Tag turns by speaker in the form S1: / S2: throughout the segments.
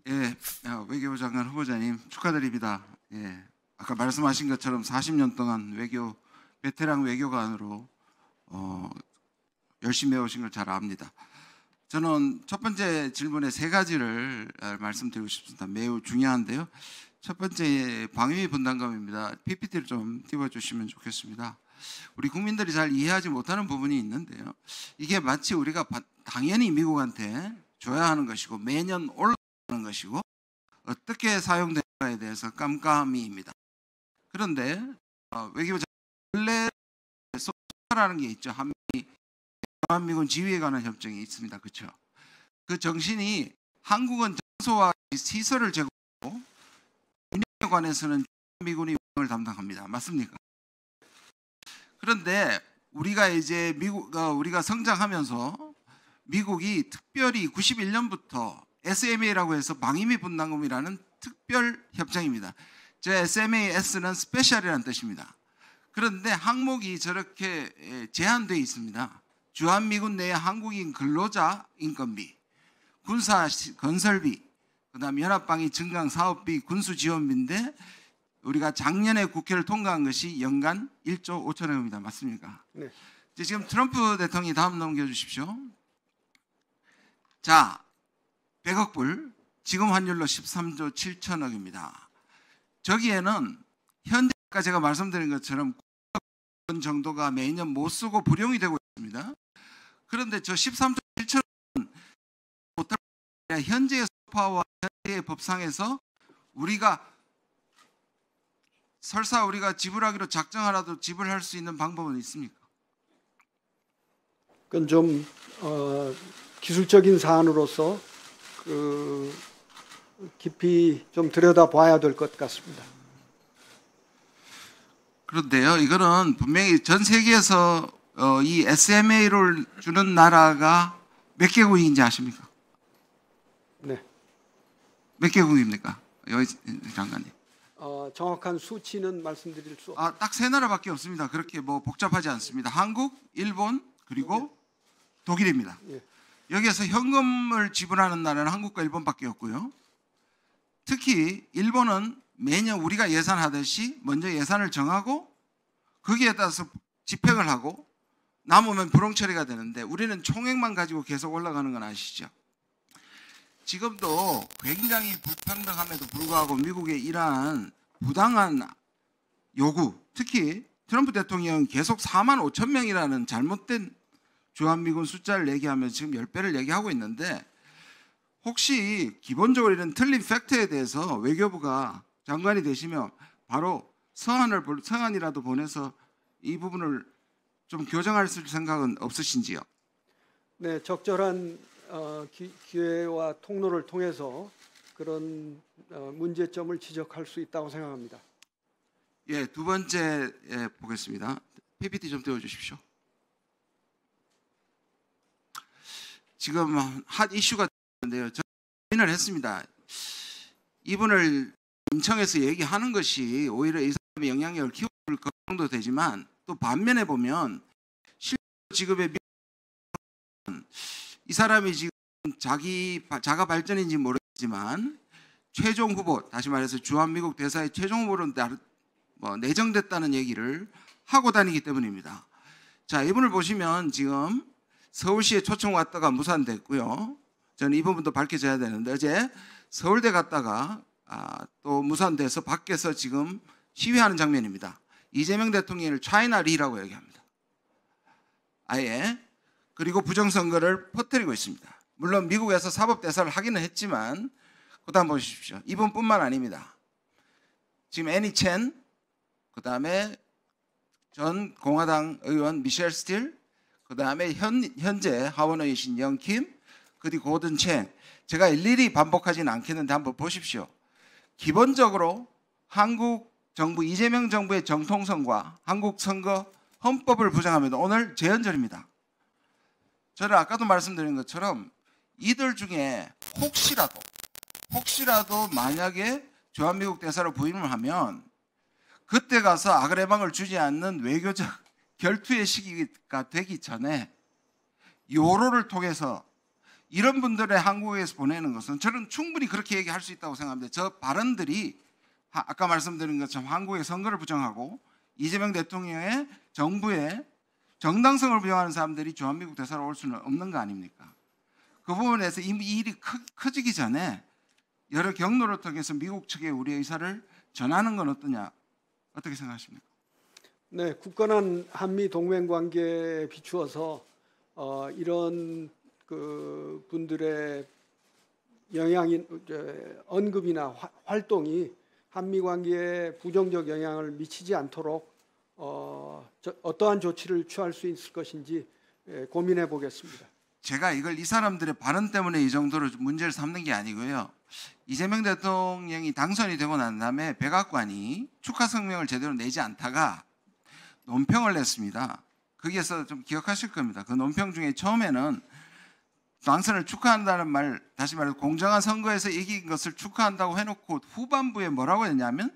S1: 예, 외교부 장관 후보자님 축하드립니다. 예, 아까 말씀하신 것처럼 40년 동안 베테랑 외교관으로 열심히 해오신 걸 잘 압니다. 저는 첫 번째 질문에 세 가지를 말씀드리고 싶습니다. 매우 중요한데요. 첫 번째 방위 분담금입니다. PPT를 좀 띄워주시면 좋겠습니다. 우리 국민들이 잘 이해하지 못하는 부분이 있는데요. 이게 마치 우리가 당연히 미국한테 줘야 하는 것이고 매년 올라가는 것이고 어떻게 사용되는가에 대해서 깜깜이입니다. 그런데 외교부 원래 소라는 게 있죠. 한미군 지휘에 관한 협정이 있습니다. 그렇죠? 그 정신이 한국은 장소와 시설을 제공하고 운영에 관해서는 미군이 운영을 담당합니다. 맞습니까? 그런데 우리가 이제 우리가 성장하면서 미국이 특별히 91년부터 SMA라고 해서 방위비 분담금이라는 특별 협정입니다. 저 SMAS는 스페셜이라는 뜻입니다. 그런데 항목이 저렇게 제한되어 있습니다. 주한미군 내의 한국인 근로자 인건비, 군사 건설비, 그다음 연합방위 증강 사업비, 군수 지원비인데 우리가 작년에 국회를 통과한 것이 연간 1조 5천억입니다. 맞습니까?
S2: 네.
S1: 지금 트럼프 대통령이 다음 넘겨주십시오. 자, 100억 불, 지금 환율로 13조 7천억입니다. 저기에는 현재 아까 제가 말씀드린 것처럼 9억 정도가 매년 못 쓰고 불용이 되고 있습니다. 그런데 저 13조 7천억은 현재의 소파와 현재의 법상에서 설사 우리가 지불하기로 작정하라도 지불할 수 있는 방법은 있습니까?
S2: 그건 좀 기술적인 사안으로서 깊이 좀 들여다봐야 될 것 같습니다.
S1: 그런데요, 이거는 분명히 전 세계에서 이 SMA를 주는 나라가 몇 개국인지 아십니까?
S2: 네.
S1: 몇 개국입니까? 여기 장관님.
S2: 정확한 수치는 말씀드릴 수 없습니다.
S1: 딱 세 나라밖에 없습니다. 그렇게 뭐 복잡하지 않습니다. 한국, 일본, 그리고 독일입니다.
S2: 예.
S1: 여기에서 현금을 지불하는 나라는 한국과 일본밖에 없고요. 특히 일본은 매년 우리가 예산하듯이 먼저 예산을 정하고 거기에 따라서 집행을 하고 남으면 불용 처리가 되는데 우리는 총액만 가지고 계속 올라가는 건 아시죠? 지금도 굉장히 불평등함에도 불구하고 미국의 이러한 부당한 요구, 특히 트럼프 대통령은 계속 4만 5천 명이라는 잘못된 주한미군 숫자를 얘기하면서 지금 10배를 얘기하고 있는데 혹시 기본적으로 이런 틀린 팩트에 대해서 외교부가 장관이 되시면 바로 서한이라도 보내서 이 부분을 좀 교정할 생각은 없으신지요?
S2: 네, 적절한 기회와 통로를 통해서 그런 문제점을 지적할 수 있다고 생각합니다.
S1: 예, 두 번째 보겠습니다. PPT 좀 띄워주십시오. 지금 핫 이슈가 있는데요. 저는 했습니다. 이분을 인청에서 얘기하는 것이 오히려 이 사람의 영향력을 키울 걱정도 되지만 또 반면에 보면 실제 지급의 이 사람이 지금 자가 발전인지 모르겠지만 최종 후보, 다시 말해서 주한미국 대사의 최종 후보로 내정됐다는 얘기를 하고 다니기 때문입니다. 자, 이분을 보시면 지금 서울시에 초청 왔다가 무산됐고요. 저는 이 부분도 밝혀져야 되는데 어제 서울대 갔다가 또 무산돼서 밖에서 지금 시위하는 장면입니다. 이재명 대통령을 차이나리라고 얘기합니다. 아예. 그리고 부정선거를 퍼뜨리고 있습니다. 물론 미국에서 사법대사를 하기는 했지만 그다음 보십시오. 이분뿐만 아닙니다. 지금 애니 첸, 그다음에 전 공화당 의원 미셸 스틸, 그다음에 현재 하원의이신 영킴, 그리고 고든 첸. 제가 일일이 반복하지는 않겠는데 한번 보십시오. 기본적으로 한국 정부, 이재명 정부의 정통성과 한국 선거 헌법을 부정하면 오늘 재연절입니다. 저는 아까도 말씀드린 것처럼 이들 중에 혹시라도 만약에 주한미국 대사로 부임을 하면 그때 가서 아그레방을 주지 않는 외교적 결투의 시기가 되기 전에 요로를 통해서 이런 분들의 한국에서 보내는 것은 저는 충분히 그렇게 얘기할 수 있다고 생각합니다. 저 발언들이 아까 말씀드린 것처럼 한국의 선거를 부정하고 이재명 대통령의 정부의 정당성을 부정하는 사람들이 주한미국 대사로 올 수는 없는 거 아닙니까? 그 부분에서 이미 이 일이 커지기 전에 여러 경로를 통해서 미국 측에 우리 의사를 전하는 건 어떠냐? 어떻게 생각하십니까?
S2: 네, 굳건한 한미 동맹 관계에 비추어서 이런 그 분들의 영향인 언급이나 활동이 한미 관계에 부정적 영향을 미치지 않도록 어떠한 조치를 취할 수 있을 것인지 고민해 보겠습니다.
S1: 제가 이걸 이 사람들의 발언 때문에 이 정도로 문제를 삼는 게 아니고요. 이재명 대통령이 당선이 되고 난 다음에 백악관이 축하 성명을 제대로 내지 않다가 논평을 냈습니다. 거기에서 좀 기억하실 겁니다. 그 논평 중에 처음에는 당선을 축하한다는 말, 다시 말해서 공정한 선거에서 이긴 것을 축하한다고 해놓고 후반부에 뭐라고 했냐면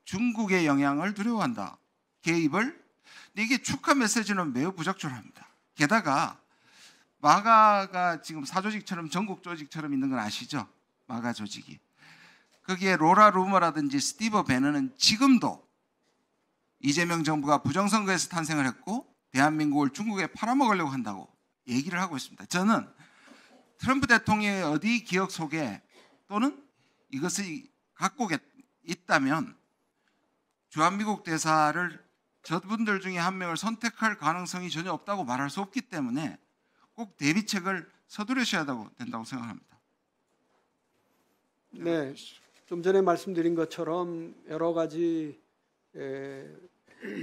S1: 중국의 영향을 두려워한다. 개입을. 근데 이게 축하 메시지는 매우 부적절합니다. 게다가 마가가 지금 사조직처럼 전국 조직처럼 있는 건 아시죠? 마가 조직이. 거기에 로라 루머라든지 스티브 배너는 지금도 이재명 정부가 부정선거에서 탄생을 했고 대한민국을 중국에 팔아먹으려고 한다고 얘기를 하고 있습니다. 저는 트럼프 대통령의 어디 기억 속에 또는 이것을 갖고 있다면 주한미국 대사를 저분들 중에 한 명을 선택할 가능성이 전혀 없다고 말할 수 없기 때문에 꼭 대비책을 서두르셔야 된다고 생각합니다.
S2: 네, 좀 전에 말씀드린 것처럼 여러 가지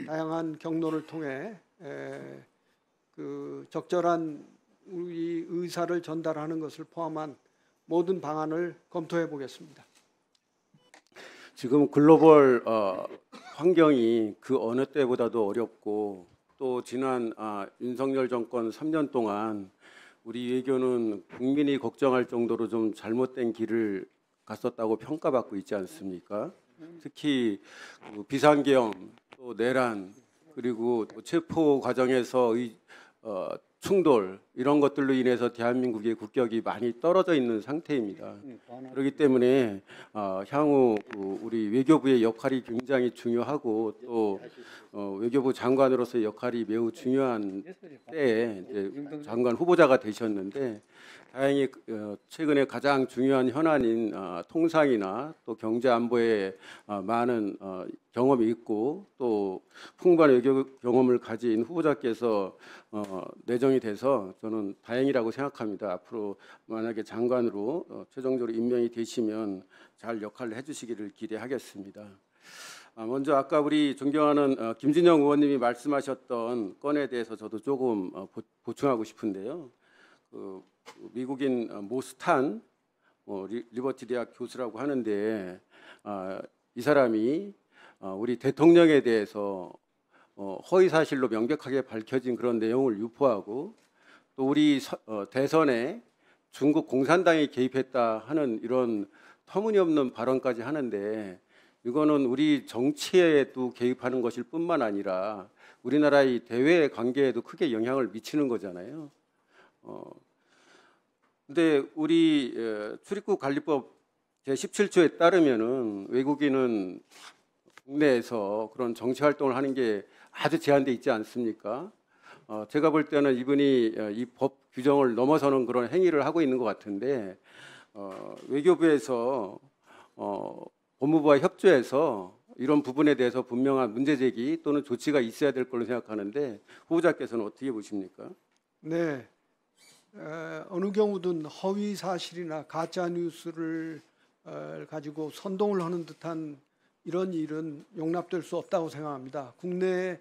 S2: 다양한 경로를 통해 그 적절한 우리 의사를 전달하는 것을 포함한 모든 방안을 검토해 보겠습니다.
S3: 지금 글로벌 환경이 그 어느 때보다도 어렵고 또 지난 윤석열 정권 3년 동안 우리 외교는 국민이 걱정할 정도로 좀 잘못된 길을 갔었다고 평가받고 있지 않습니까? 특히 비상계엄, 또 내란, 그리고 체포 과정에서의 충돌 이런 것들로 인해서 대한민국의 국격이 많이 떨어져 있는 상태입니다. 그렇기 때문에 향후 우리 외교부의 역할이 굉장히 중요하고 또 외교부 장관으로서의 역할이 매우 중요한 때에 이제 장관 후보자가 되셨는데 다행히 최근에 가장 중요한 현안인 통상이나 또 경제 안보에 많은 경험이 있고 또 풍부한 외교 경험을 가진 후보자께서 내정이 돼서 저는 다행이라고 생각합니다. 앞으로 만약에 장관으로 최종적으로 임명이 되시면 잘 역할을 해주시기를 기대하겠습니다. 먼저 아까 우리 존경하는 김진영 의원님이 말씀하셨던 건에 대해서 저도 조금 보충하고 싶은데요. 미국인 모스탄 리버티 대학 교수라고 하는데 이 사람이 우리 대통령에 대해서 허위 사실로 명백하게 밝혀진 그런 내용을 유포하고 또 우리 대선에 중국 공산당이 개입했다 하는 이런 터무니없는 발언까지 하는데 이거는 우리 정치에도 개입하는 것일 뿐만 아니라 우리나라의 대외 관계에도 크게 영향을 미치는 거잖아요. 근데 우리 출입국 관리법 제17조에 따르면은 외국인은 국내에서 그런 정치 활동을 하는 게 아주 제한돼 있지 않습니까? 제가 볼 때는 이분이 이 법 규정을 넘어서는 그런 행위를 하고 있는 것 같은데 외교부에서 법무부와 협조해서 이런 부분에 대해서 분명한 문제 제기 또는 조치가 있어야 될 걸로 생각하는데 후보자께서는 어떻게 보십니까?
S2: 네, 어느 경우든 허위 사실이나 가짜 뉴스를 가지고 선동을 하는 듯한 이런 일은 용납될 수 없다고 생각합니다. 국내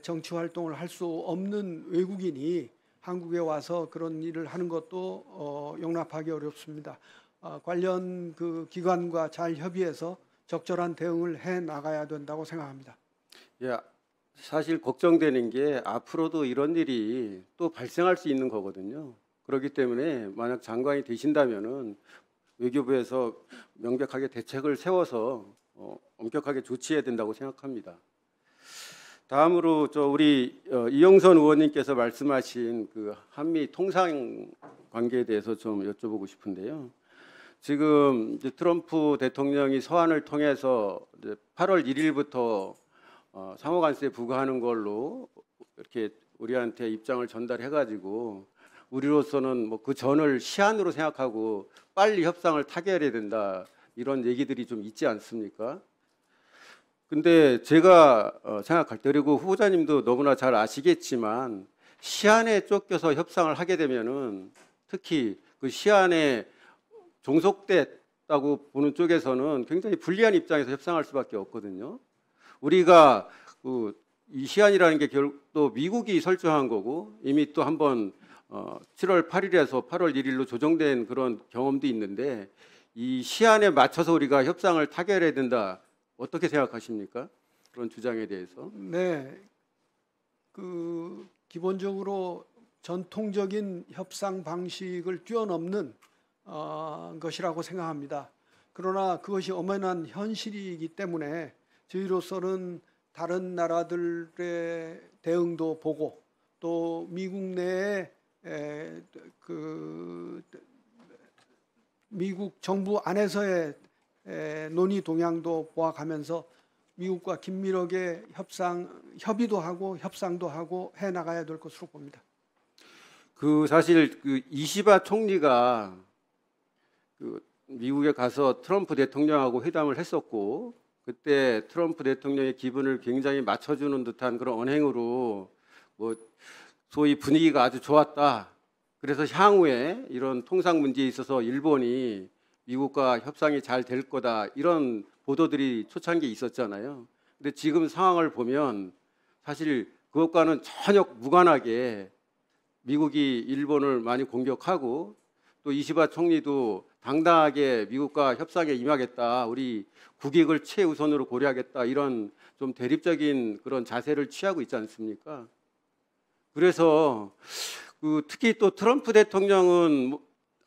S2: 정치 활동을 할 수 없는 외국인이 한국에 와서 그런 일을 하는 것도 용납하기 어렵습니다. 관련 그 기관과 잘 협의해서 적절한 대응을 해 나가야 된다고 생각합니다.
S3: 예, 사실 걱정되는 게 앞으로도 이런 일이 또 발생할 수 있는 거거든요. 그렇기 때문에 만약 장관이 되신다면은 외교부에서 명백하게 대책을 세워서 엄격하게 조치해야 된다고 생각합니다. 다음으로 우리 이영선 의원님께서 말씀하신 그 한미 통상 관계에 대해서 좀 여쭤보고 싶은데요. 지금 이제 트럼프 대통령이 서한을 통해서 이제 8월 1일부터 상호관세 부과하는 걸로 이렇게 우리한테 입장을 전달해가지고 우리로서는 뭐 그 전을 시한으로 생각하고 빨리 협상을 타결해야 된다 이런 얘기들이 좀 있지 않습니까? 근데 제가 생각할 때, 그리고 후보자님도 너무나 잘 아시겠지만 시한에 쫓겨서 협상을 하게 되면은 특히 그 시한에 종속됐다고 보는 쪽에서는 굉장히 불리한 입장에서 협상할 수밖에 없거든요. 우리가 이 시한이라는 게 또 미국이 설정한 거고 이미 또 한번 7월 8일에서 8월 1일로 조정된 그런 경험도 있는데 이 시한에 맞춰서 우리가 협상을 타결해야 된다. 어떻게 생각하십니까? 그런 주장에 대해서.
S2: 네, 기본적으로 전통적인 협상 방식을 뛰어넘는 것이라고 생각합니다. 그러나 그것이 엄연한 현실이기 때문에 저희로서는 다른 나라들의 대응도 보고 또 미국 내에 미국 정부 안에서의 논의 동향도 보아가면서 미국과 긴밀하게 협의도 하고 협상도 하고 해 나가야 될 것으로 봅니다.
S3: 사실 이시바 총리가 미국에 가서 트럼프 대통령하고 회담을 했었고 그때 트럼프 대통령의 기분을 굉장히 맞춰주는 듯한 그런 언행으로 뭐 소위 분위기가 아주 좋았다. 그래서 향후에 이런 통상 문제에 있어서 일본이 미국과 협상이 잘 될 거다 이런 보도들이 초창기에 있었잖아요. 근데 지금 상황을 보면 사실 그것과는 전혀 무관하게 미국이 일본을 많이 공격하고 또 이시바 총리도 당당하게 미국과 협상에 임하겠다, 우리 국익을 최우선으로 고려하겠다 이런 좀 대립적인 그런 자세를 취하고 있지 않습니까? 그래서 특히 또 트럼프 대통령은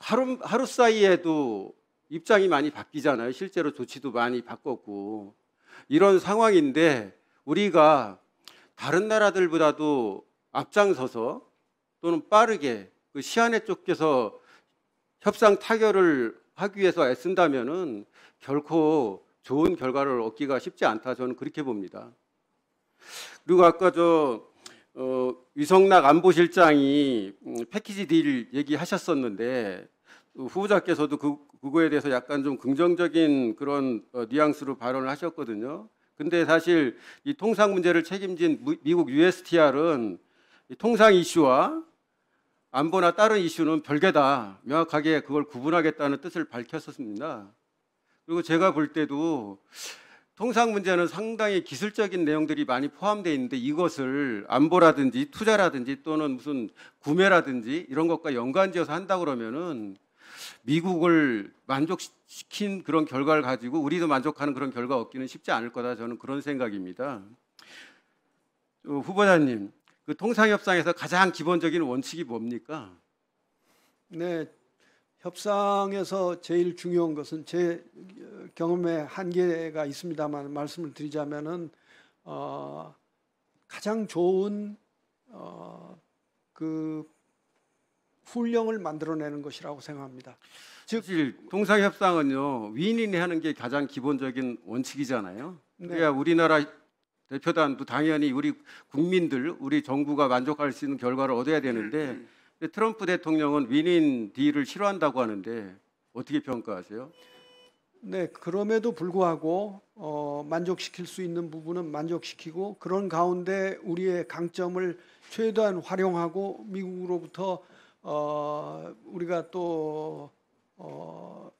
S3: 하루 사이에도 입장이 많이 바뀌잖아요. 실제로 조치도 많이 바꿨고 이런 상황인데 우리가 다른 나라들보다도 앞장서서 또는 빠르게 그 시한에 쫓겨서 협상 타결을 하기 위해서 애쓴다면은 결코 좋은 결과를 얻기가 쉽지 않다, 저는 그렇게 봅니다. 그리고 아까 위성락 안보실장이 패키지 딜 얘기하셨었는데 후보자께서도 그거에 대해서 약간 좀 긍정적인 그런 뉘앙스로 발언을 하셨거든요. 근데 사실 이 통상 문제를 책임진 미국 USTR은 통상 이슈와 안보나 다른 이슈는 별개다, 명확하게 그걸 구분하겠다는 뜻을 밝혔었습니다. 그리고 제가 볼 때도 통상 문제는 상당히 기술적인 내용들이 많이 포함되어 있는데 이것을 안보라든지 투자라든지 또는 무슨 구매라든지 이런 것과 연관지어서 한다 그러면은 미국을 만족시킨 그런 결과를 가지고 우리도 만족하는 그런 결과 얻기는 쉽지 않을 거다, 저는 그런 생각입니다. 후보자님, 그 통상협상에서 가장 기본적인 원칙이 뭡니까?
S2: 네, 협상에서 제일 중요한 것은 제 경험에 한계가 있습니다만 말씀을 드리자면은 가장 좋은 그 훈령을 만들어내는 것이라고 생각합니다.
S3: 사실 통상협상은요 윈윈이 하는 게 가장 기본적인 원칙이잖아요. 그래야
S2: 네.
S3: 우리나라 대표단도 당연히 우리 국민들, 우리 정부가 만족할 수 있는 결과를 얻어야 되는데 트럼프 대통령은 윈윈 딜을 싫어한다고 하는데 어떻게 평가하세요?
S2: 네, 그럼에도 불구하고 만족시킬 수 있는 부분은 만족시키고 그런 가운데 우리의 강점을 최대한 활용하고 미국으로부터 우리가 또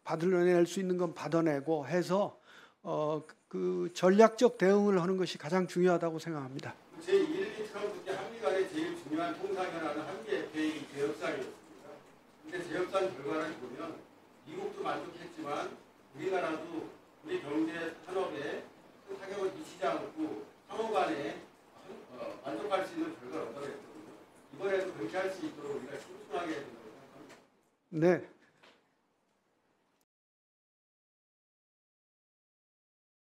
S2: 받아낼 수 있는 건 받아내고 해서 그 전략적 대응을 하는 것이 가장 중요하다고 생각합니다.
S3: 제1기 트럼프 때 한미 간의 제일 중요한 통상현안은 한미 FTA 재협상이었습니다. 근데 재협상 결과를 보면 미국도 만족했지만 우리나라도 우리 경제 산업에 큰 타격을 미치지 않고 상호 간에 만족할 수 있는 결과를 얻어냈거든요. 이번에도 그렇게 할 수 있도록 우리가 신중하게 해야 된다고 생각합니다.
S2: 네.